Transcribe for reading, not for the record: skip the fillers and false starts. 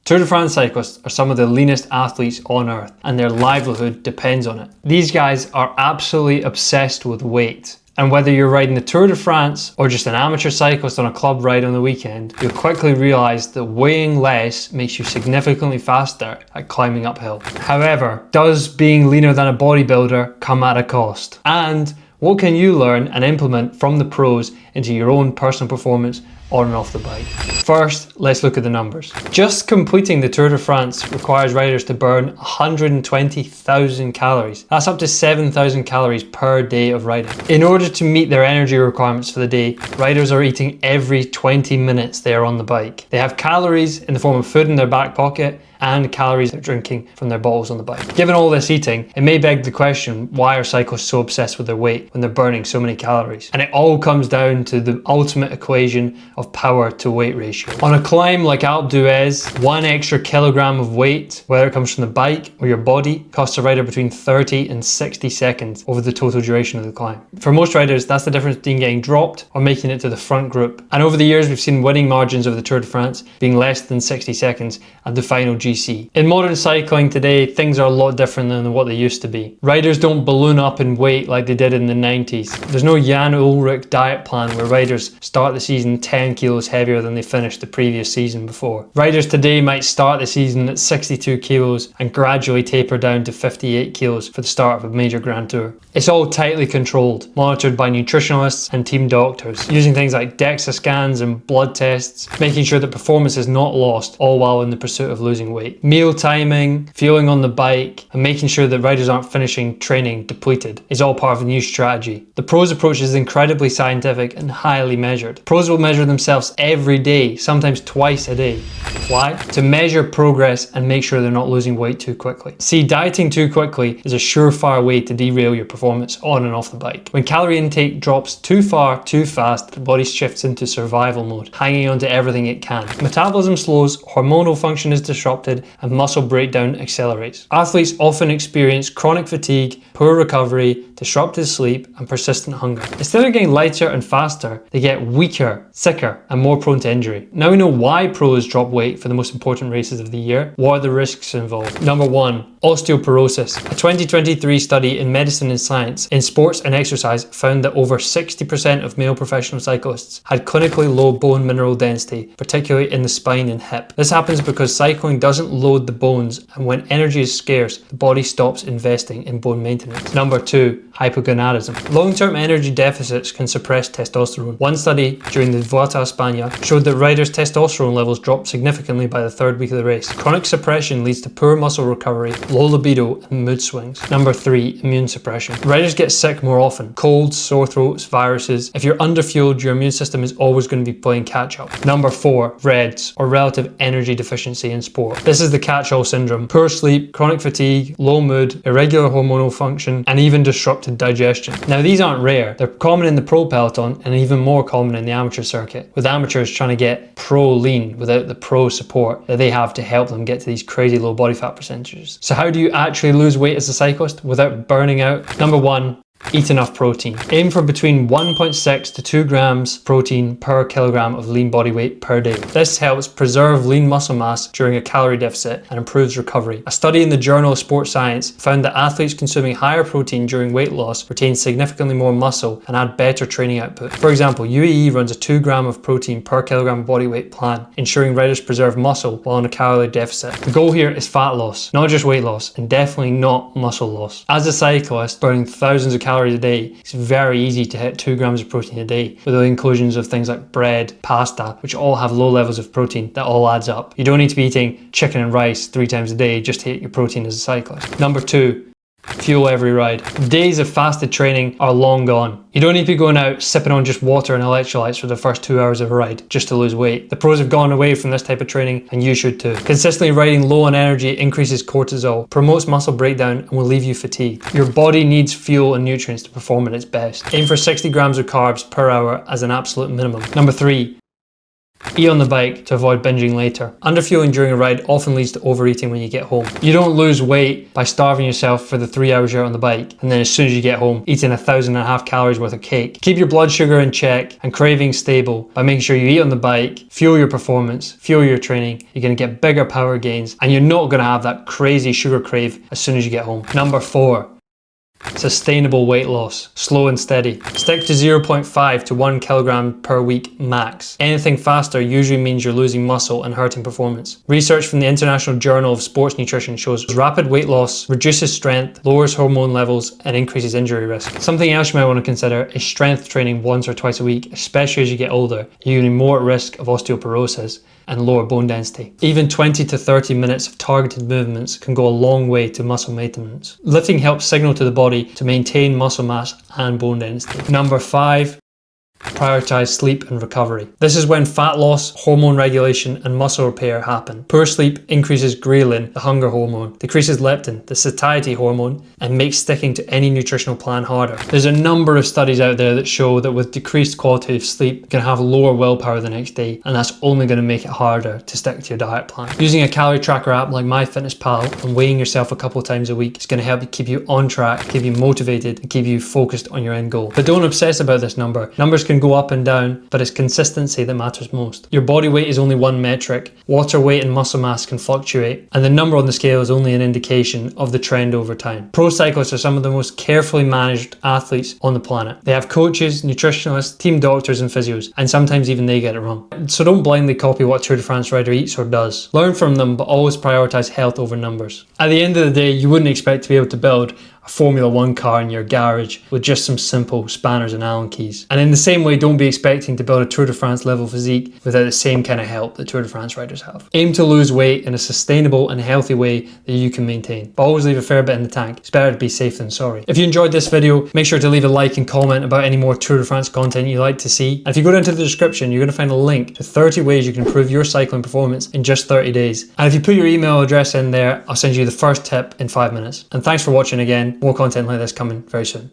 Tour de France cyclists are some of the leanest athletes on earth, and their livelihood depends on it. These guys are absolutely obsessed with weight. And whether you're riding the Tour de France or just an amateur cyclist on a club ride on the weekend, you'll quickly realise that weighing less makes you significantly faster at climbing uphill. However, does being leaner than a bodybuilder come at a cost? And what can you learn and implement from the pros into your own personal performance on and off the bike? First, let's look at the numbers. Just completing the Tour de France requires riders to burn 120,000 calories. That's up to 7,000 calories per day of riding. In order to meet their energy requirements for the day, riders are eating every 20 minutes they are on the bike. They have calories in the form of food in their back pocket and calories they're drinking from their bottles on the bike. Given all this eating, it may beg the question, why are cyclists so obsessed with their weight when they're burning so many calories? And it all comes down to the ultimate equation of power to weight ratio. On a climb like Alpe d'Huez, 1 extra kilogram of weight, whether it comes from the bike or your body, costs a rider between 30 and 60 seconds over the total duration of the climb. For most riders, that's the difference between getting dropped or making it to the front group. And over the years, we've seen winning margins of the Tour de France being less than 60 seconds at the final GC. In modern cycling today, things are a lot different than what they used to be. Riders don't balloon up in weight like they did in the 90s. There's no Jan Ulrich diet plan where riders start the season 10 kilos heavier than they finished the previous season before. Riders today might start the season at 62 kilos and gradually taper down to 58 kilos for the start of a major Grand Tour. It's all tightly controlled, monitored by nutritionalists and team doctors, using things like DEXA scans and blood tests, making sure that performance is not lost, all while in the pursuit of losing weight. Meal timing, fueling on the bike, and making sure that riders aren't finishing training depleted is all part of a new strategy. The pros approach is incredibly scientific and highly measured. Pros will measure themselves every day, sometimes twice a day. Why? To measure progress and make sure they're not losing weight too quickly. See, dieting too quickly is a surefire way to derail your performance on and off the bike. When calorie intake drops too far, too fast, the body shifts into survival mode, hanging on to everything it can. Metabolism slows, hormonal function is disrupted, and muscle breakdown accelerates. Athletes often experience chronic fatigue, poor recovery, disrupted sleep, and persistent hunger. Instead of getting lighter and faster, they get weaker, sicker, and more prone to injury. Now we know why pros drop weight for the most important races of the year. What are the risks involved? Number 1, osteoporosis. A 2023 study in Medicine and Science in Sports and Exercise found that over 60% of male professional cyclists had clinically low bone mineral density, particularly in the spine and hip. This happens because cycling doesn't load the bones, and when energy is scarce, the body stops investing in bone maintenance. Number 2, hypogonadism. Long-term energy deficits can suppress testosterone. One study during the Vuelta a España showed that riders' testosterone levels dropped significantly by the 3rd week of the race. Chronic suppression leads to poor muscle recovery, low libido, and mood swings. Number 3, immune suppression. Riders get sick more often. Colds, sore throats, viruses. If you're underfueled, your immune system is always going to be playing catch up. Number 4, REDS, or relative energy deficiency in sport. This is the catch-all syndrome. Poor sleep, chronic fatigue, low mood, irregular hormonal function, and even disrupted digestion. Now these aren't rare. They're common in the pro peloton and even more common in the amateur circuit, with amateurs trying to get pro lean without the pro support that they have to help them get to these crazy low body fat percentages. So how do you actually lose weight as a cyclist without burning out? Number 1, eat enough protein. Aim for between 1.6 to 2 grams protein per kilogram of lean body weight per day. This helps preserve lean muscle mass during a calorie deficit and improves recovery. A study in the Journal of Sports Science found that athletes consuming higher protein during weight loss retain significantly more muscle and add better training output. For example, UAE runs a 2 gram of protein per kilogram body weight plan, ensuring riders preserve muscle while on a calorie deficit. The goal here is fat loss, not just weight loss, and definitely not muscle loss. As a cyclist, burning thousands of calories a day, it's very easy to hit 2 grams of protein a day with the inclusions of things like bread, pasta, which all have low levels of protein. That all adds up. You don't need to be eating chicken and rice 3 times a day just to hit your protein as a cyclist. Number 2, fuel every ride. Days of fasted training are long gone. You don't need to be going out sipping on just water and electrolytes for the first 2 hours of a ride just to lose weight. The pros have gone away from this type of training, and you should too. Consistently riding low on energy increases cortisol, promotes muscle breakdown, and will leave you fatigued. Your body needs fuel and nutrients to perform at its best. Aim for 60 grams of carbs per hour as an absolute minimum. Number 3, Eat on the bike to avoid binging later. Underfueling during a ride often leads to overeating when you get home. You don't lose weight by starving yourself for the 3 hours you're out on the bike and then as soon as you get home eating 1,500 calories worth of cake. Keep your blood sugar in check and cravings stable by making sure you eat on the bike, fuel your performance, fuel your training. You're going to get bigger power gains and you're not going to have that crazy sugar crave as soon as you get home. Number 4. Sustainable weight loss, slow and steady. Stick to 0.5 to 1 kilogram per week max. Anything faster usually means you're losing muscle and hurting performance. Research from the International Journal of Sports Nutrition shows rapid weight loss reduces strength, lowers hormone levels, and increases injury risk. Something else you might want to consider is strength training once or twice a week, especially as you get older. You're going to be more at risk of osteoporosis and lower bone density. Even 20 to 30 minutes of targeted movements can go a long way to muscle maintenance. Lifting helps signal to the body to maintain muscle mass and bone density. Number 5. Prioritize sleep and recovery. This is when fat loss, hormone regulation, and muscle repair happen. Poor sleep increases ghrelin, the hunger hormone, decreases leptin, the satiety hormone, and makes sticking to any nutritional plan harder. There's a number of studies out there that show that with decreased quality of sleep, you can have lower willpower the next day, and that's only going to make it harder to stick to your diet plan. Using a calorie tracker app like MyFitnessPal and weighing yourself a couple of times a week is going to help keep you on track, keep you motivated, and keep you focused on your end goal. But don't obsess about this number. Numbers can go up and down, but it's consistency that matters most. Your body weight is only one metric. Water weight and muscle mass can fluctuate, and the number on the scale is only an indication of the trend over time. Pro cyclists are some of the most carefully managed athletes on the planet. They have coaches, nutritionists, team doctors, and physios, and sometimes even they get it wrong. So don't blindly copy what a Tour de France rider eats or does. Learn from them, but always prioritize health over numbers. At the end of the day, you wouldn't expect to be able to build a Formula 1 car in your garage with just some simple spanners and Allen keys. And in the same way, don't be expecting to build a Tour de France level physique without the same kind of help that Tour de France riders have. Aim to lose weight in a sustainable and healthy way that you can maintain, but always leave a fair bit in the tank. It's better to be safe than sorry. If you enjoyed this video, make sure to leave a like and comment about any more Tour de France content you'd like to see. And if you go down to the description, you're going to find a link to 30 ways you can improve your cycling performance in just 30 days. And if you put your email address in there, I'll send you the first tip in 5 minutes. And thanks for watching again. More content like this coming very soon.